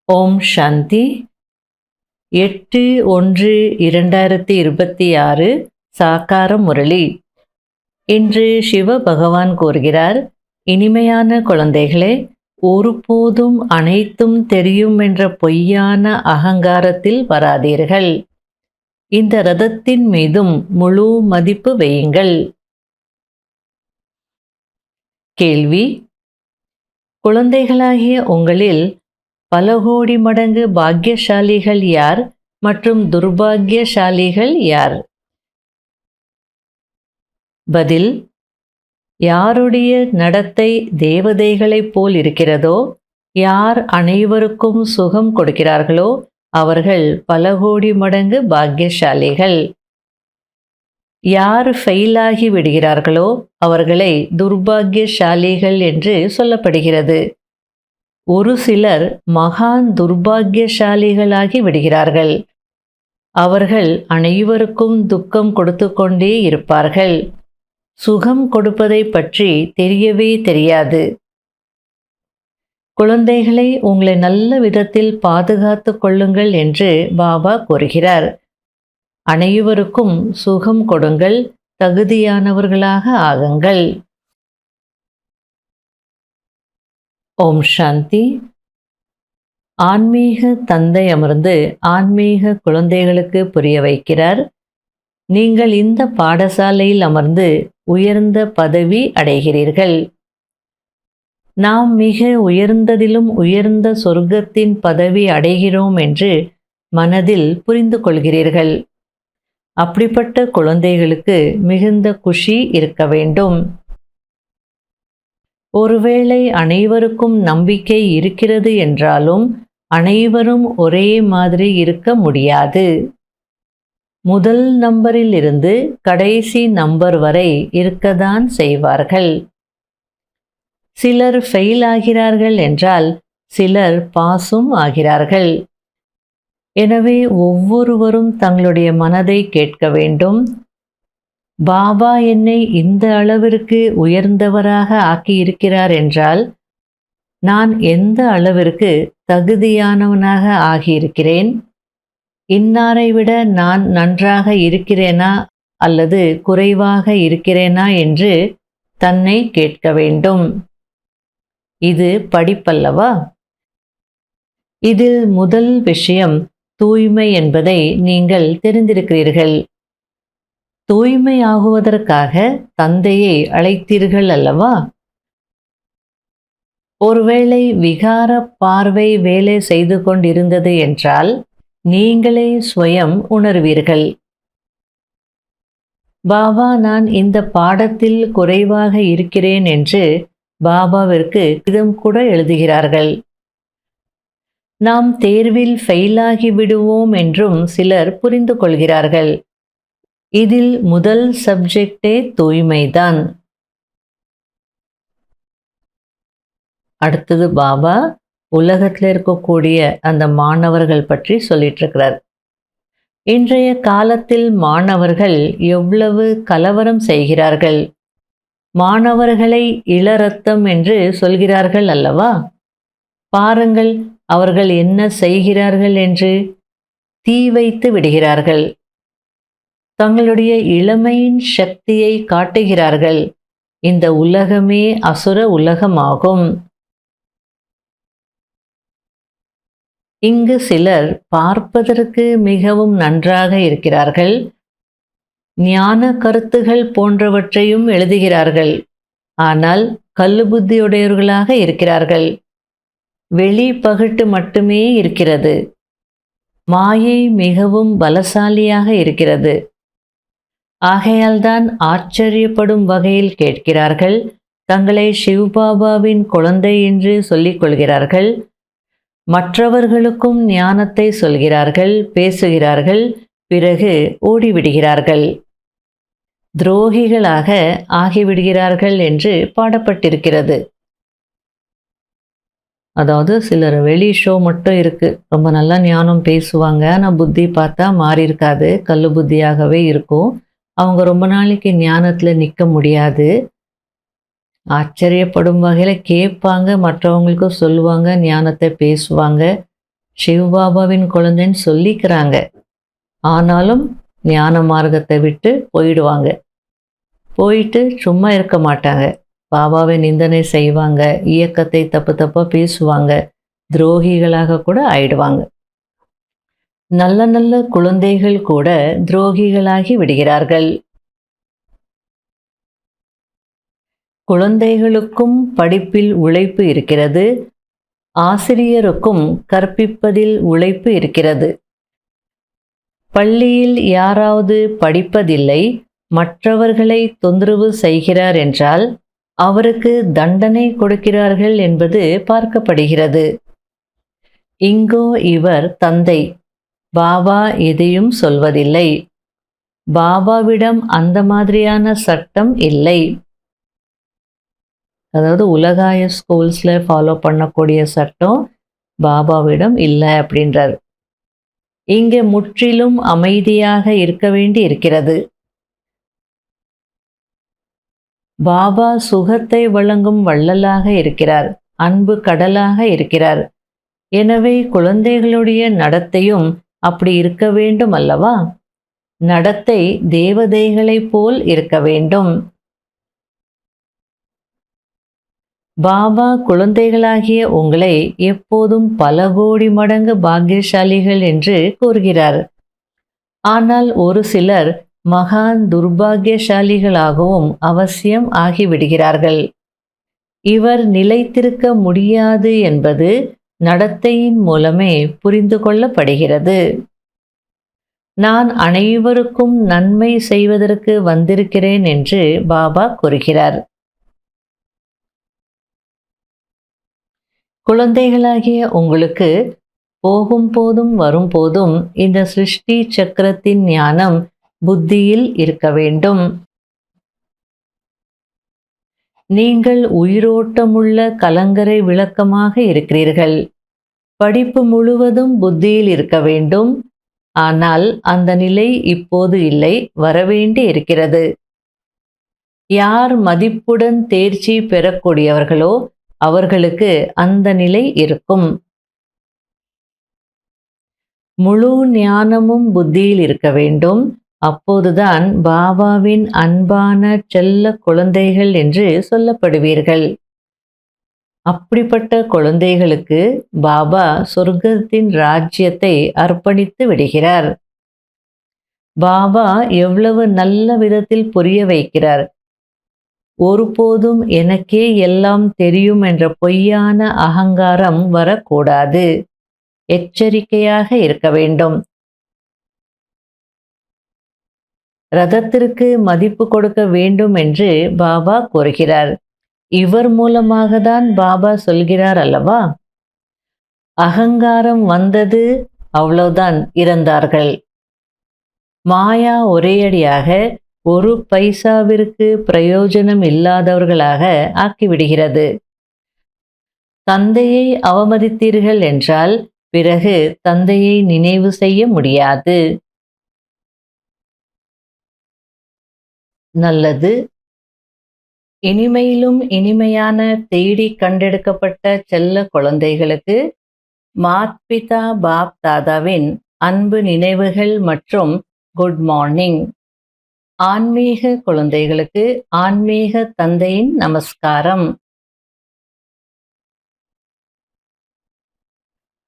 ஓம் சாந்தி. 8/1/2026 சாக்கார முரளி. இன்று சிவ பகவான் கூறுகிறார், இனிமையான குழந்தைகளே, ஒருபோதும் அனைத்தும் தெரியும் என்ற பொய்யான அகங்காரத்தில் வராதீர்கள். இந்த ரதத்தின் மீதும் முழு மதிப்பு வையுங்கள். கேள்வி: குழந்தைகளாகிய உங்களில் பல கோடி மடங்கு பாக்கியசாலிகள் யார் மற்றும் துர்பாக்கியசாலிகள் யார்? பதில்: யாருடைய நடத்தை தேவதைகளைப் போல் இருக்கிறதோ, யார் அனைவருக்கும் சுகம் கொடுக்கிறார்களோ அவர்கள் பல கோடி மடங்கு பாக்கியசாலிகள். யார் ஃபெயிலாகி விடுகிறார்களோ அவர்களை துர்பாக்கியசாலிகள் என்று சொல்லப்படுகிறது. ஒரு சிலர் மகான் துர்பாக்கியசாலிகளாகி விடுகிறார்கள். அவர்கள் அனைவருக்கும் துக்கம் கொடுத்து கொண்டே இருப்பார்கள். சுகம் கொடுப்பதை பற்றி தெரியவே தெரியாது. குழந்தைகளை உங்களை நல்ல விதத்தில் பாதுகாத்து கொள்ளுங்கள் என்று பாபா கூறுகிறார். அனைவருக்கும் சுகம் கொடுங்கள், தகுதியானவர்களாக ஆகுங்கள். ஓம் சாந்தி. ஆன்மீக தந்தை அமர்ந்து ஆன்மீக குழந்தைகளுக்கு புரிய வைக்கிறார். நீங்கள் இந்த பாடசாலையில் அமர்ந்து உயர்ந்த பதவி அடைகிறீர்கள். நாம் மிக உயர்ந்ததிலும் உயர்ந்த சொர்க்கத்தின் பதவி அடைகிறோம் என்று மனதில் புரிந்து கொள்கிறீர்கள். அப்படிப்பட்ட குழந்தைகளுக்கு மிகுந்த குஷி இருக்க வேண்டும். ஒருவேளை அனைவருக்கும் நம்பிக்கை இருக்கிறது என்றாலும் அனைவரும் ஒரே மாதிரி இருக்க முடியாது. முதல் நம்பரில் இருந்து கடைசி நம்பர் வரை இருக்கத்தான் செய்வார்கள். சிலர் ஃபெயில் ஆகிறார்கள் என்றால் சிலர் பாஸும் ஆகிறார்கள். எனவே ஒவ்வொருவரும் தங்களுடைய மனதை கேட்க வேண்டும். பாபா என்னை இந்த அளவிற்கு உயர்ந்தவராக ஆக்கியிருக்கிறார் என்றால் நான் எந்த அளவிற்கு தகுதியானவனாக ஆகியிருக்கிறேன்? இன்னாரை விட நான் நன்றாக இருக்கிறேனா அல்லது குறைவாக இருக்கிறேனா என்று தன்னை கேட்க வேண்டும். இது படிப்பல்லவா? இதில் முதல் விஷயம் தூய்மை என்பதை நீங்கள் தெரிந்திருக்கிறீர்கள். தூய்மையாகுவதற்காக தந்தையை அழைத்தீர்கள் அல்லவா? ஒருவேளை விகார பார்வை வேலை செய்து கொண்டிருந்தது என்றால் நீங்களே ஸ்வயம் உணர்வீர்கள். பாபா, நான் இந்த பாடத்தில் குறைவாக இருக்கிறேன் என்று பாபாவிற்கு கடிதம் கூட எழுதுகிறார்கள். நாம் தேர்வில் ஃபெயிலாகி விடுவோம் என்றும் சிலர் புரிந்து கொள்கிறார்கள். இதில் முதல் சப்ஜெக்டே தூய்மைதான். அடுத்தது பாபா உலகத்தில் இருக்கக்கூடிய அந்த மாணவர்கள் பற்றி சொல்லிட்டு இருக்கிறார். இன்றைய காலத்தில் மாணவர்கள் எவ்வளவு கலவரம் செய்கிறார்கள். மாணவர்களை இளரத்தம் என்று சொல்கிறார்கள் அல்லவா? பாருங்கள் அவர்கள் என்ன செய்கிறார்கள் என்று. தீ வைத்து விடுகிறார்கள். தங்களுடைய இளமையின் சக்தியை காட்டுகிறார்கள். இந்த உலகமே அசுர உலகமாகும். இங்கு சிலர் பார்ப்பதற்கு மிகவும் நன்றாக இருக்கிறார்கள். ஞான கருத்துகள் போன்றவற்றையும் எழுதுகிறார்கள். ஆனால் கல்லுபுத்தியுடையவர்களாக இருக்கிறார்கள். வெளி பகட்டு மட்டுமே இருக்கிறது. மாயை மிகவும் பலசாலியாக இருக்கிறது. ஆகையால்தான் ஆச்சரியப்படும் வகையில் கேட்கிறார்கள். தங்களை சிவபாபாவின் குழந்தை என்று சொல்லிக் கொள்கிறார்கள். மற்றவர்களுக்கும் ஞானத்தை சொல்கிறார்கள், பேசுகிறார்கள், பிறகு ஓடிவிடுகிறார்கள். துரோகிகளாக ஆகிவிடுகிறார்கள் என்று பாடப்பட்டிருக்கிறது. அதாவது சிலர் வெளி ஷோ மட்டும் இருக்கு, ரொம்ப நல்லா ஞானம் பேசுவாங்க, ஆனால் புத்தி பார்த்தா மாறி இருக்காது, கல்லு புத்தியாகவே இருக்கும். அவங்க ரொம்ப நாளைக்கு ஞானத்தில் நிற்க முடியாது. ஆச்சரியப்படும் வகையில் கேட்பாங்க, மற்றவங்களுக்கும் சொல்லுவாங்க, ஞானத்தை பேசுவாங்க. சிவபாபாவின் குழந்தைன்னு சொல்லிக்கிறாங்க. ஆனாலும் ஞான மார்க்கத்தை விட்டு போயிடுவாங்க. போயிட்டு சும்மா இருக்க மாட்டாங்க. பாபாவை நிந்தனை செய்வாங்க, இயக்கத்தை தப்பு தப்பாக பேசுவாங்க, துரோகிகளாக கூட ஆயிடுவாங்க. நல்ல நல்ல குழந்தைகள் கூட துரோகிகளாகி விடுகிறார்கள். குழந்தைகளுக்கும் படிப்பில் உழைப்பு இருக்கிறது, ஆசிரியருக்கும் கற்பிப்பதில் உழைப்பு இருக்கிறது. பள்ளியில் யாராவது படிப்பதில்லை, மற்றவர்களை தொந்தரவு செய்கிறார் என்றால் அவருக்கு தண்டனை கொடுக்கிறார்கள் என்பது பார்க்கப்படுகிறது. இங்கோ இவர் தந்தை, பாபா எதையும் சொல்வதில்லை. பாபாவிடம் அந்த மாதிரியான சட்டம் இல்லை. அதாவது உலகாய ஸ்கூல்ஸில் ஃபாலோ பண்ணக்கூடிய சட்டம் பாபாவிடம் இல்லை அப்படின்றார். இங்கே முற்றிலும் அமைதியாக இருக்க வேண்டி இருக்கிறது. பாபா சுகத்தை வழங்கும் வள்ளலாக இருக்கிறார், அன்பு கடலாக இருக்கிறார். எனவே குழந்தைகளுடைய நடத்தையும் அப்படி இருக்க வேண்டும் அல்லவா? நடத்தை தேவதைகளைப் போல் இருக்க வேண்டும். பாபா குழந்தைகளாகிய உங்களை எப்போதும் பல கோடி மடங்கு பாக்கியசாலிகள் என்று கூறுகிறார். ஆனால் ஒரு சிலர் மகான் துர்பாகியசாலிகளாகவும் அவசியம் ஆகிவிடுகிறார்கள். இவர் நிலைத்திருக்க முடியாது என்பது நடத்தையின் மூலமே புரிந்து கொள்ளப்படுகிறது. நான் அனைவருக்கும் நன்மை செய்வதற்கு வந்திருக்கிறேன் என்று பாபா கூறுகிறார். குழந்தைகளாகிய உங்களுக்கு போகும் போதும் வரும் போதும் இந்த சிருஷ்டி சக்கரத்தின் ஞானம் புத்தியில் இருக்க வேண்டும். நீங்கள் உயிரோட்டமுள்ள கலங்கரை விளக்கமாக இருக்கிறீர்கள். படிப்பு முழுவதும் புத்தியில் இருக்க வேண்டும். ஆனால் அந்த நிலை இப்போது இல்லை, வரவேண்டி இருக்கிறது. யார் மதிப்புடன் தேர்ச்சி பெறக்கூடியவர்களோ அவர்களுக்கு அந்த நிலை இருக்கும். முழு ஞானமும் புத்தியில் இருக்க வேண்டும். அப்போதுதான் பாபாவின் அன்பான செல்ல குழந்தைகள் என்று சொல்லப்படுவீர்கள். அப்படிப்பட்ட குழந்தைகளுக்கு பாபா சொர்க்கத்தின் ராஜ்யத்தை அர்ப்பணித்து விடுகிறார். பாபா எவ்வளவு நல்ல விதத்தில் புரிய வைக்கிறார். ஒருபோதும் எனக்கே எல்லாம் தெரியும் என்ற பொய்யான அகங்காரம் வரக்கூடாது. எச்சரிக்கையாக இருக்க வேண்டும். ரதத்திற்கு மதிப்பு கொடுக்க வேண்டும் என்று பாபா கூறுகிறார். இவர் மூலமாக தான் பாபா சொல்கிறார் அல்லவா? அகங்காரம் வந்தது, அவ்வளவுதான், இறந்தார்கள். மாயா ஒரேயடியாக ஒரு பைசாவிற்கு பிரயோஜனம் இல்லாதவர்களாக ஆக்கிவிடுகிறது. தந்தையை அவமதித்தீர்கள் என்றால் பிறகு தந்தையை நினைவு செய்ய முடியாது. நல்லது. இனிமையிலும் இனிமையான தேடி கண்டெடுக்கப்பட்ட செல்ல குழந்தைகளுக்கு மாத்பிதா பாப் தாதாவின் அன்பு நினைவுகள் மற்றும் குட் மார்னிங். ஆன்மீக குழந்தைகளுக்கு ஆன்மீக தந்தையின் நமஸ்காரம்.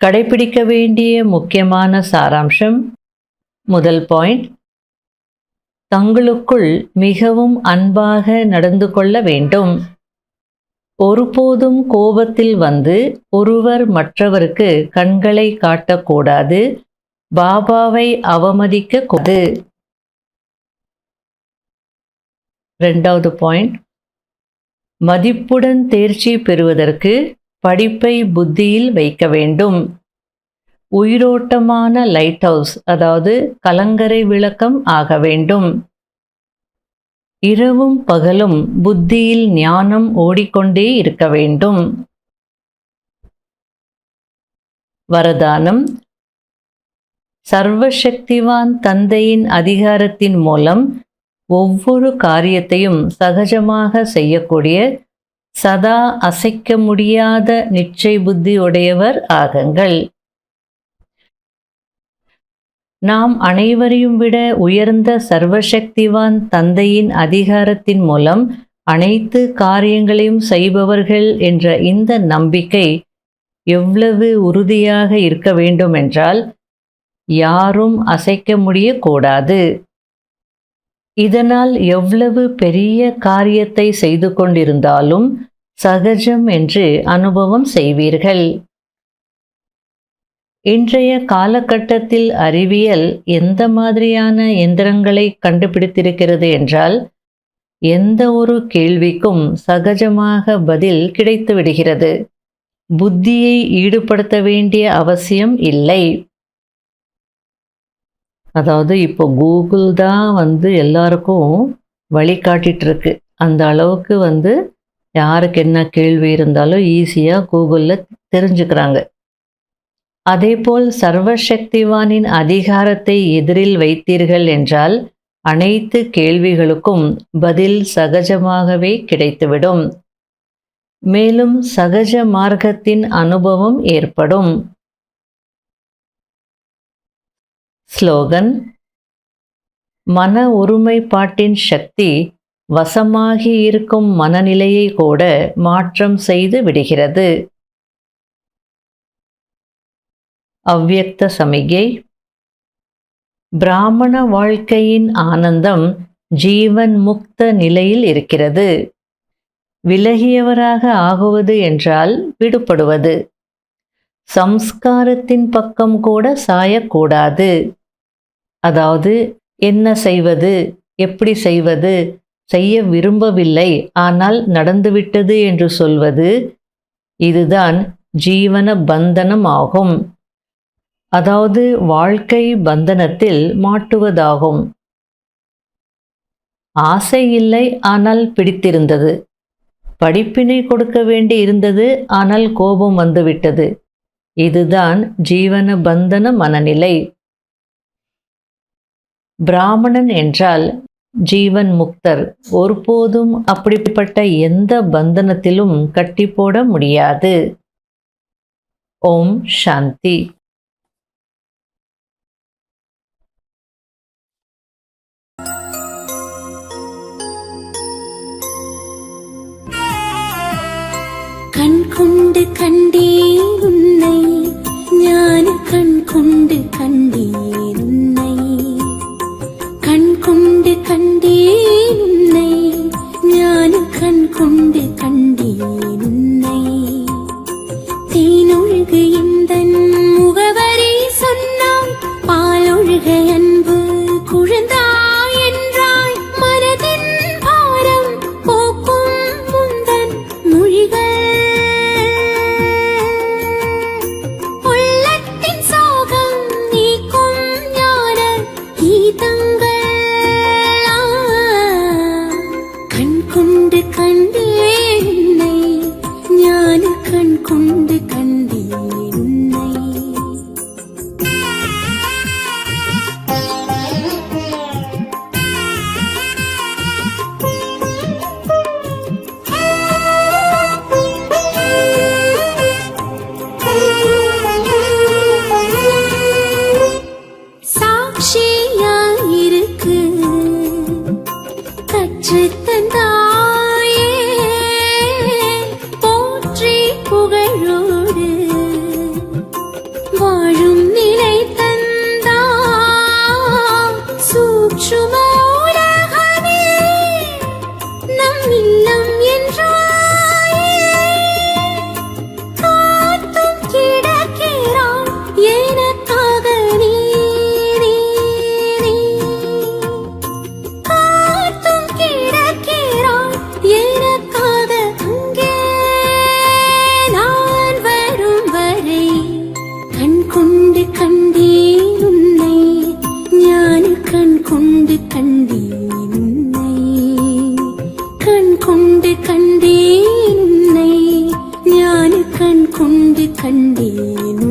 கடைபிடிக்க வேண்டிய முக்கியமான சாராம்சம். முதல் பாயிண்ட், தங்களுக்குள் மிகவும் அன்பாக நடந்து கொள்ள வேண்டும். ஒருபோதும் கோபத்தில் வந்து ஒருவர் மற்றவருக்கு கண்களை காட்டக்கூடாது. பாபாவை அவமதிக்க கூடாது. இரண்டாவது பாயிண்ட், மதிப்புடன் தேர்ச்சி பெறுவதற்கு படிப்பை புத்தியில் வைக்க வேண்டும். உயிரோட்டமான லைட் ஹவுஸ், அதாவது கலங்கரை விளக்கம் ஆக வேண்டும். இரவும் பகலும் புத்தியில் ஞானம் ஓடிக்கொண்டே இருக்க வேண்டும். வரதானம். சர்வசக்திவான் தந்தையின் அதிகாரத்தின் மூலம் ஒவ்வொரு காரியத்தையும் சகஜமாக செய்யக்கூடிய சதா அசைக்க முடியாத நிச்சய புத்தி உடையவர் ஆகுங்கள். நாம் அனைவரையும் விட உயர்ந்த சர்வசக்திவான் தந்தையின் அதிகாரத்தின் மூலம் அனைத்து காரியங்களையும் செய்பவர்கள் என்ற இந்த நம்பிக்கை எவ்வளவு உறுதியாக இருக்க வேண்டும் என்றால் யாரும் அசைக்க முடியக்கூடாது. இதனால் எவ்வளவு பெரிய காரியத்தை செய்து கொண்டிருந்தாலும் சகஜம் என்று அனுபவம் செய்வீர்கள். இன்றைய காலகட்டத்தில் அறிவியல் எந்த மாதிரியான எந்திரங்களை கண்டுபிடித்திருக்கிறது என்றால் எந்த ஒரு கேள்விக்கும் சகஜமாக பதில் கிடைத்து விடுகிறது. புத்தியை ஈடுபடுத்த வேண்டிய அவசியம் இல்லை. அதாவது இப்போ கூகுள் தான் எல்லாருக்கும் வழிகாட்டிட்டு இருக்கு. அந்த அளவுக்கு யாருக்கு என்ன கேள்வி இருந்தாலும் ஈஸியாக கூகுளில் தெரிஞ்சுக்கிறாங்க. அதேபோல் சர்வசக்திவானின் அதிகாரத்தை எதிரில் வைத்தீர்கள் என்றால் அனைத்து கேள்விகளுக்கும் பதில் சகஜமாகவே கிடைத்துவிடும். மேலும் சகஜ மார்க்கத்தின் அனுபவம் ஏற்படும். ஸ்லோகன்: மன ஒருமைப்பாட்டின் சக்தி வசமாகி இருக்கும் மனநிலையை கூட மாற்றம் செய்து விடுகிறது. அவ்யக்த சமிகை: பிராமண வாழ்க்கையின் ஆனந்தம் ஜீவன் முக்த நிலையில் இருக்கிறது. விலகியவராக ஆகுவது என்றால் விடுபடுவது. சம்ஸ்காரத்தின் பக்கம் கூட சாயக்கூடாது. அதாவது என்ன செய்வது, எப்படி செய்வது, செய்ய விரும்பவில்லை ஆனால் நடந்துவிட்டது என்று சொல்வது, இதுதான் ஜீவன பந்தனம் ஆகும். அதாவது வாழ்க்கை பந்தனத்தில் மாட்டுவதாகும். ஆசை இல்லை ஆனால் பிடித்திருந்தது. படிப்பினை கொடுக்க வேண்டி இருந்தது ஆனால் கோபம் வந்துவிட்டது. இதுதான் ஜீவன பந்தன மனநிலை. பிராமணன் என்றால் ஜீவன் முக்தர். ஒருபோதும் அப்படிப்பட்ட எந்த பந்தனத்திலும் கட்டி போட முடியாது. ஓம் சாந்தி. கண் கொண்டு கண்டேன் உன்னை, ஞான கண் கொண்டு கண்டேன் உன்னை. கண் கொண்டு கண்டேன் உன்னை, ஞான கண் கொண்டு கண்டேன் உன்னை. தேனொழுகு எந்தன் முகவரி சொன்னாய், பாலொழுக அன்பு குழந்தாய் என்றாய். மனதின் பாரம் போக்கும் முந்தன் மொழிகள், உள்ளத்தின் சோகம் நீக்கும் ஞான கீதங்கள். கண் கொண்டு கண்டேன் உன்னை, ஞான கண் கொண்டு கண்டேன் உன்னை. சாட்சியாயிருக்கு கற்றுத் தந்தாயே, போற்றி புகழோடு வாழும் நிலை தந்தாய். சூட்சும உலகமே நம் இல்லம் என்றாயே. காத்தும் கிடக்கிறாய் எனக்காக நீ, நீ, நீ. காத்தும் கிடக்கிறாய் எனக்காக அங்கே. நான் வரும் வரை கண் கொண்டு கண்டேன் உன்னை, ஞான கண் கொண்டு கண்டேன் உன்னை. கண் கொண்டு கண்டேன் உன்னை, ஞான கண் கொண்டு கண்டேன்